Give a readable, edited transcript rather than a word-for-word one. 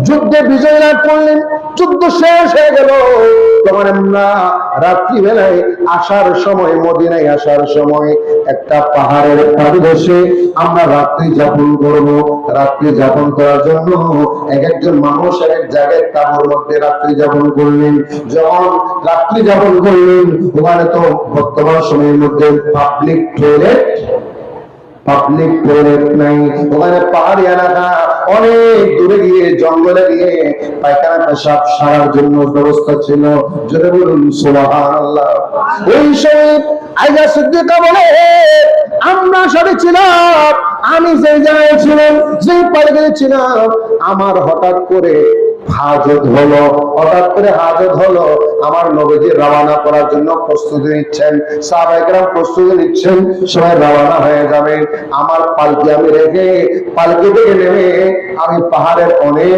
যুদ্ধে বিজয় লাভ করলেন, যুদ্ধ শেষ হয়ে গেল। তখন আমরা রাত্রিবেলায় আসার সময়, মদিনায় আসার সময় একটা পাহাড়ের পাদদেশে আমরা রাত্রি যাপন করব। রাত্রি যাপন করার জন্য এক একজন মানুষ এক এক জায়গায় তাঁবুর মধ্যে রাত্রি যাপন করলেন। যখন রাত্রি যাপন করলেন, ওখানে তো বর্তমান সময়ের মধ্যে পাবলিক টয়লেট নাই। ওখানে পাহাড়ি এলাকা, অনেক দূরে গিয়ে জঙ্গলে গিয়ে পায়খানা পেশাব সারার জন্য ব্যবস্থা ছিল। জোরে বলুন সুবহানাল্লাহ। ওই সময় আয়েশা সিদ্দিকা বলে, আমরা সবাই ছিলাম, আমি যে জায়গায় ছিলাম, যে পায়খানা ছিলাম, আমার হঠাৎ করে হাজত হলো। আমার নবীজি রওনা করার জন্য প্রস্তুতি নিচ্ছেন, সাহাবায়ে কেরাম প্রস্তুতি নিচ্ছেন, সবাই রওনা হয়ে যাবে। আমার পালকি আমি রেখে পালকি থেকে নেমে আমি পাহাড়ের অনেক